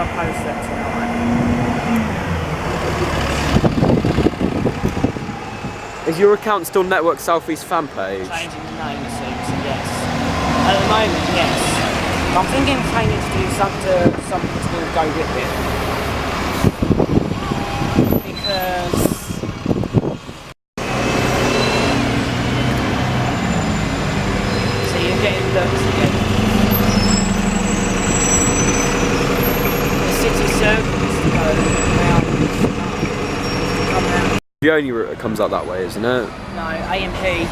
I'll post that tonight. Is your account still Network Southeast fan page? Changing the name soon, so yes. At the moment, yes. I'm thinking of changing it to do something to go with it. Because so you're getting looks again. The city circles to go around. The only route that comes out that way, isn't it? No, A&P.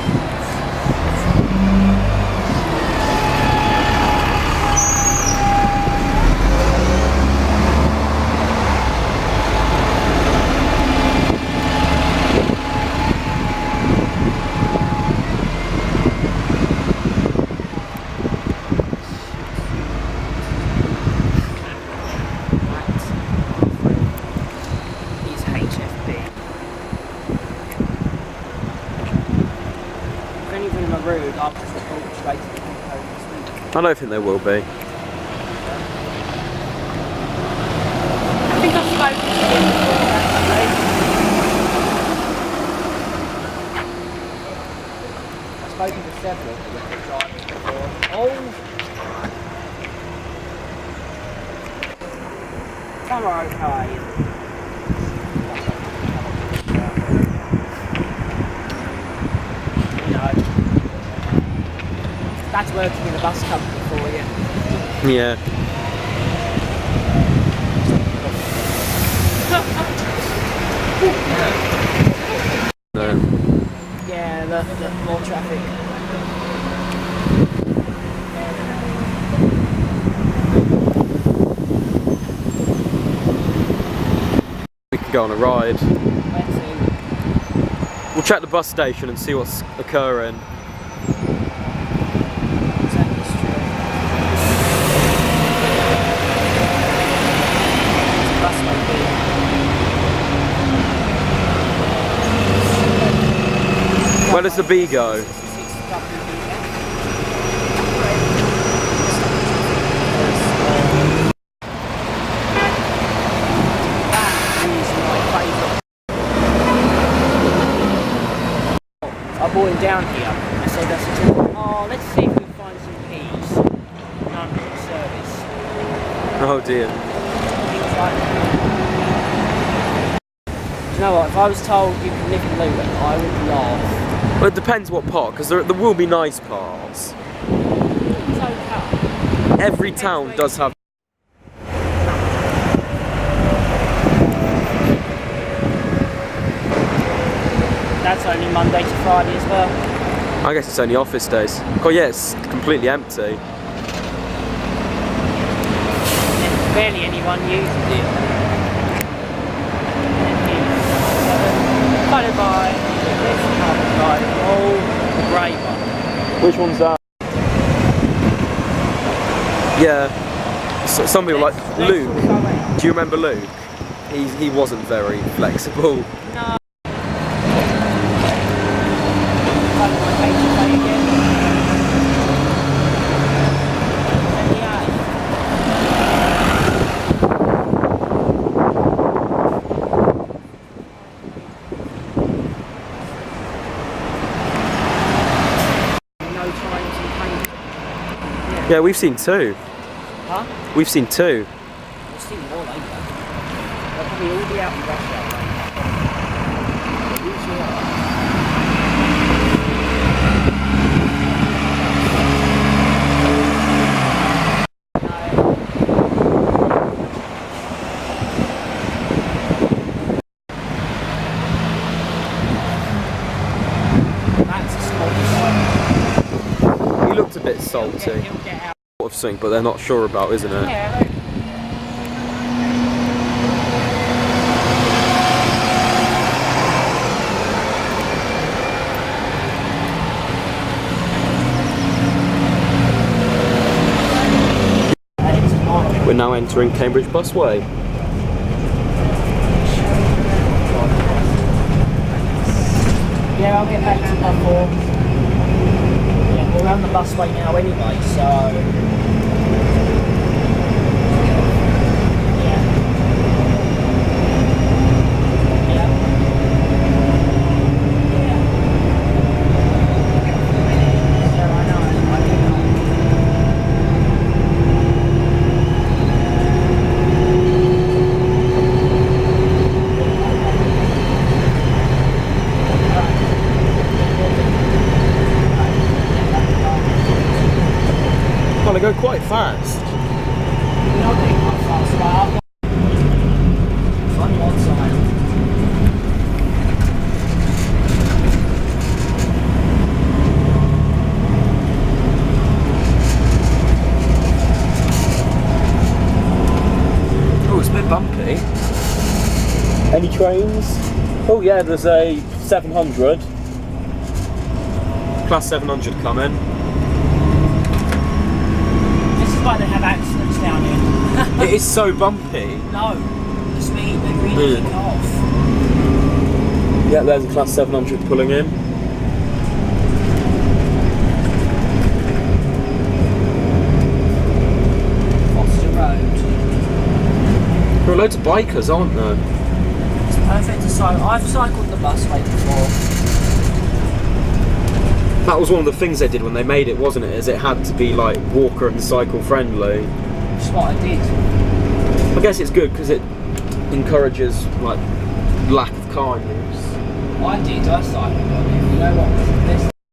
I don't think there will be. I think I've spoken to him before, actually. I've spoken to several of the drivers before. Oh! Some are okay. You know, that's working in a bus company for you. Yeah. No. Yeah, the more traffic. We can go on a ride. Where to? We'll check the bus station and see what's occurring. Where does the B go? I brought him down here. I said, oh, let's see if we can find some keys. None for service. Oh dear. Do you know what? If I was told you could live in Luton, I would laugh. Well, it depends what part, because there will be nice parts. It's okay. Every town does have. That's only Monday to Friday as well. I guess it's only office days. Oh yeah, it's completely empty. And barely anyone uses it. Followed by this guy, oh, the grey one. Which one's that? Yeah. So, some people like Luke. Do you remember Luke? He wasn't very flexible. No. Yeah, we've seen two. Huh? We've seen two. We've seen more later. They'll probably all be out in rush hour later. They usually are. That's a small one. He looked a bit salty. He'll get out. Of something, but they're not sure about, isn't it? Yeah. We're now entering Cambridge Busway. Yeah, I'll get back to my form. Yeah, we're on the busway now anyway, so... Oh, they go quite fast. You're not getting quite fast, but on one side. Oh, it's a bit bumpy. Any trains? Oh yeah, there's a 700. Class 700 coming. This is why they have accidents down here. It is so bumpy. No, the speed, they really kick off. Yeah, there's a class 700 pulling in. Foster Road. There are loads of bikers, aren't there? It's perfect to cycle. I've cycled the busway before. That was one of the things they did when they made it, wasn't it? Is it had to be like walker and cycle friendly. That's what I did. I guess it's good because it encourages like lack of car use. I did. I cycled on it. You know what? This